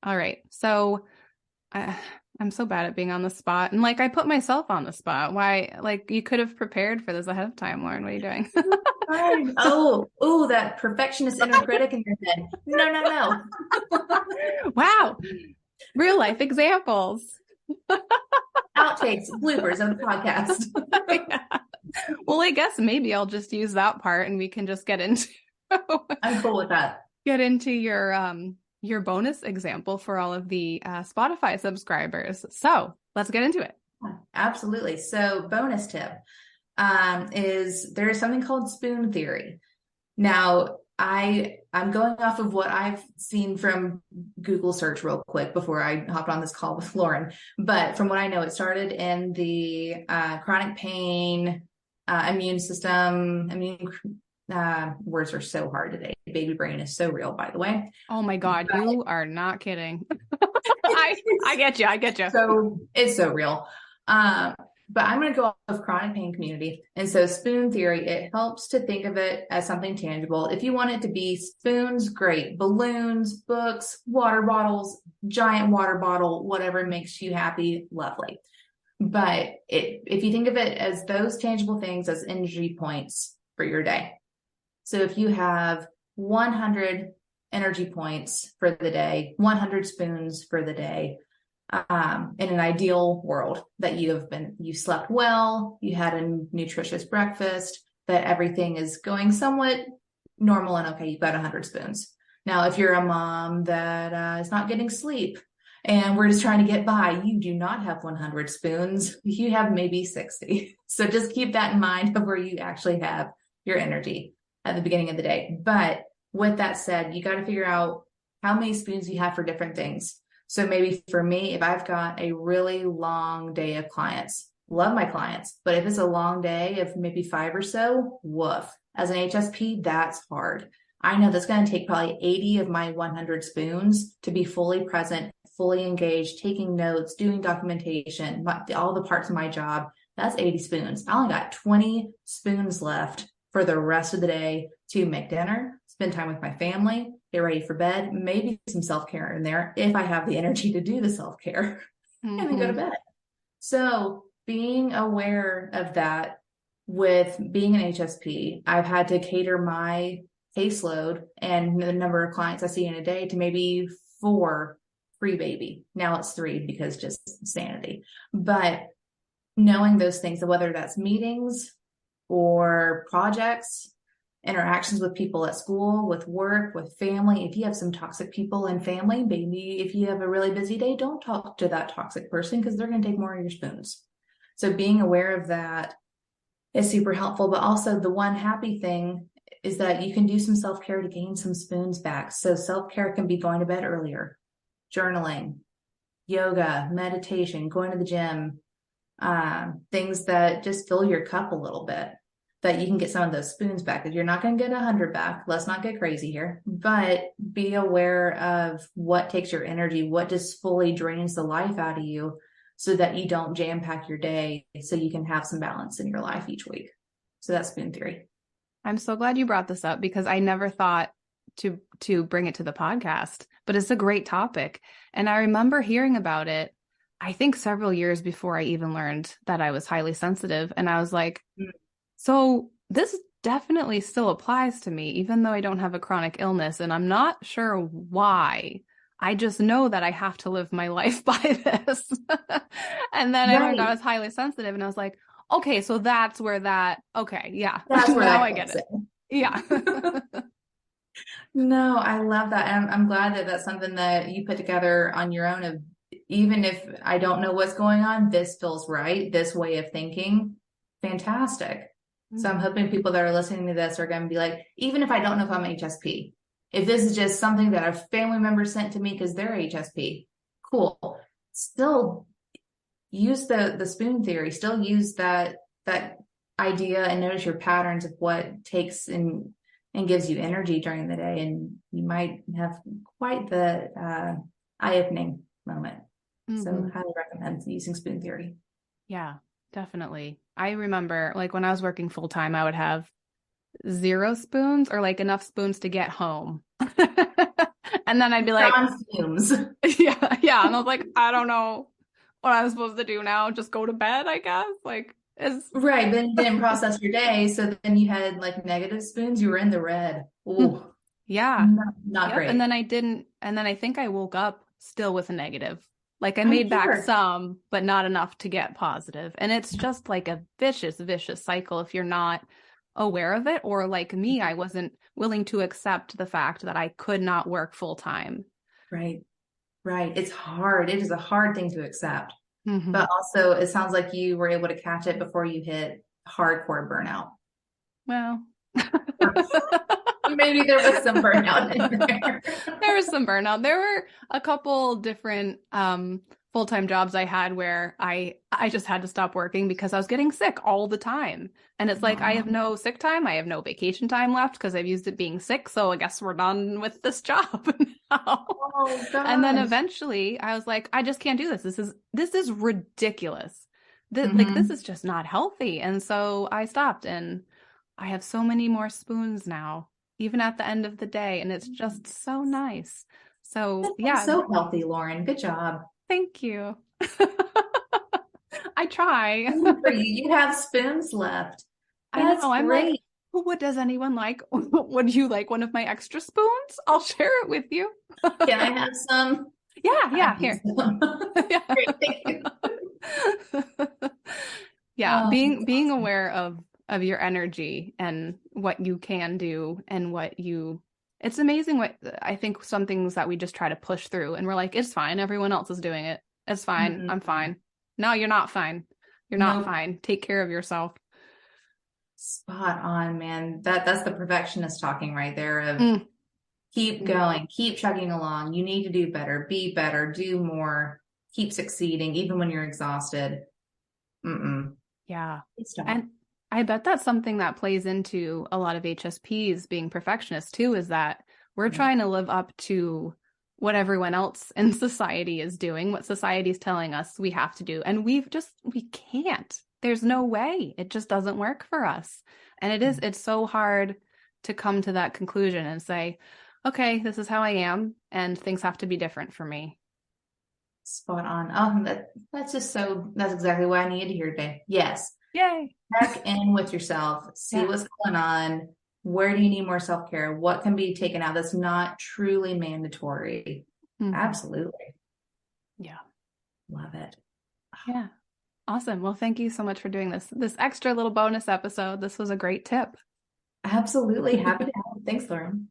All right. So I'm so bad at being on the spot. And like I put myself on the spot. Why? Like you could have prepared for this ahead of time, Lauren. What are you doing? Fine. Oh, that perfectionist inner critic in your head. No, no, no. Wow. Real life examples. Outtakes, bloopers of the podcast. Yeah. Well, I guess maybe I'll just use that part and we can just get into I'm cool with that. get into your bonus example for all of the Spotify subscribers. So let's get into it. Absolutely. So bonus tip is there is something called spoon theory. Now, I'm going off of what I've seen from Google search real quick before I hopped on this call with Lauren. But from what I know, it started in the chronic pain, immune system. Words are so hard today. Baby brain is so real, by the way. Oh my God, you are not kidding. I get you. I get you. So it's so real. But I'm going to go off of chronic pain community. And so spoon theory, it helps to think of it as something tangible. If you want it to be spoons, great. Balloons, books, water bottles, giant water bottle, whatever makes you happy, lovely. But if you think of it as those tangible things as energy points for your day. So if you have 100 energy points for the day, 100 spoons for the day, in an ideal world that you slept well, you had a nutritious breakfast, that everything is going somewhat normal and okay, you've got 100 spoons. Now, if you're a mom that is not getting sleep and we're just trying to get by, you do not have 100 spoons. You have maybe 60. So just keep that in mind of where you actually have your energy at the beginning of the day. But with that said, you got to figure out how many spoons you have for different things. So maybe for me, if I've got a really long day of clients, love my clients, but if it's a long day of maybe 5 or so, woof. As an HSP, that's hard. I know that's going to take probably 80 of my 100 spoons to be fully present, fully engaged, taking notes, doing documentation, all the parts of my job. That's 80 spoons. I only got 20 spoons left for the rest of the day to make dinner, spend time with my family, get ready for bed, maybe some self-care in there if I have the energy to do the self-care, and then go to bed. So being aware of that with being an HSP, I've had to cater my caseload and the number of clients I see in a day to maybe 4 pre-baby. Now it's 3 because just sanity. But knowing those things, whether that's meetings or projects, interactions with people at school, with work, with family. If you have some toxic people in family, maybe if you have a really busy day, don't talk to that toxic person because they're going to take more of your spoons. So being aware of that is super helpful. But also the one happy thing is that you can do some self-care to gain some spoons back. So self-care can be going to bed earlier, journaling, yoga, meditation, going to the gym, things that just fill your cup a little bit, that you can get some of those spoons back. Because you're not going to get 100 back. Let's not get crazy here, but be aware of what takes your energy, what just fully drains the life out of you so that you don't jam pack your day so you can have some balance in your life each week. So that's spoon theory. I'm so glad you brought this up because I never thought to bring it to the podcast, but it's a great topic. And I remember hearing about it, I think several years before I even learned that I was highly sensitive. And I was like, so this definitely still applies to me, even though I don't have a chronic illness. And I'm not sure why. I just know that I have to live my life by this. And then I learned I was highly sensitive and I was like, okay, so that's where okay, yeah. That's where now I get it. Yeah. No, I love that. And I'm glad that that's something that you put together on your own of, even if I don't know what's going on, this feels right. This way of thinking, fantastic. Mm-hmm. So I'm hoping people that are listening to this are going to be like, even if I don't know if I'm HSP, if this is just something that a family member sent to me because they're HSP, cool. Still use the spoon theory, still use that idea and notice your patterns of what takes and gives you energy during the day. And you might have quite the eye-opening moment. Mm-hmm. So highly recommend using spoon theory. Yeah, definitely. I remember like when I was working full time, I would have 0 spoons or like enough spoons to get home. And then I'd be You're like, on fumes. yeah, yeah. And I was like, I don't know what I'm supposed to do now. Just go to bed, I guess. Like, is Right, then you didn't process your day, so then you had like negative spoons, you were in the red. Ooh, yeah. not Yep. And great. then I didn't, and then I think I woke up still with a negative. Like I I'm made back sure. some, but not enough to get positive. And it's just like a vicious, vicious cycle if you're not aware of it. Or like me, I wasn't willing to accept the fact that I could not work full time. Right, right. It's hard. It is a hard thing to accept. Hmm. But also, it sounds like you were able to catch it before you hit hardcore burnout. Well, Maybe there was some burnout in there. there was some burnout. There were a couple different full-time jobs I had where I just had to stop working because I was getting sick all the time. And it's like I have Oh, no sick time, I have no vacation time left because I've used it being sick, so I guess we're done with this job now. oh And then gosh. eventually I was like, I just can't do this. This is ridiculous. This Hmm. is just not healthy. And so I stopped and I have so many more spoons now even at the end of the day. And it's just so nice. That So, sounds yeah, so healthy, Lauren. Good job. thank you. I try. Good for you. You have spoons left. I That's know. I'm like, great. what does anyone like? Would you like one of my extra spoons? I'll share it with you. Can I have some? Yeah, I yeah, need here. some. Yeah. Great, thank you. Yeah, Oh, that's being awesome. aware of your energy and what you can do and what you it's amazing what I think some things that we just try to push through and we're like, it's fine, everyone else is doing it. It's fine. I'm Mm-mm. fine. No, you're not fine. You're not Nope. fine. Take care of yourself. Spot on, man. That's the perfectionist talking right there of Mm, keep mm, going, keep chugging along. You need to do better, do more, keep succeeding, even when you're exhausted. Mm-mm. yeah. Stop. And I bet that's something that plays into a lot of HSPs being perfectionists too, is that we're Yeah. trying to live up to what everyone else in society is doing, what society is telling us we have to do. And we can't. There's no way. It just doesn't work for us. And it's so hard to come to that conclusion and say, okay, this is how I am, and things have to be different for me. Spot on. Oh, that's just so, that's exactly what I needed to hear today. Yes. Yay. Check in with yourself, see Yeah. what's going on. Where do you need more self-care? What can be taken out that's not truly mandatory? Hmm. Absolutely. Yeah. Love it. Yeah. Awesome. Well, thank you so much for doing this extra little bonus episode. This was a great tip. Absolutely. Happy to help. Thanks, Lauren.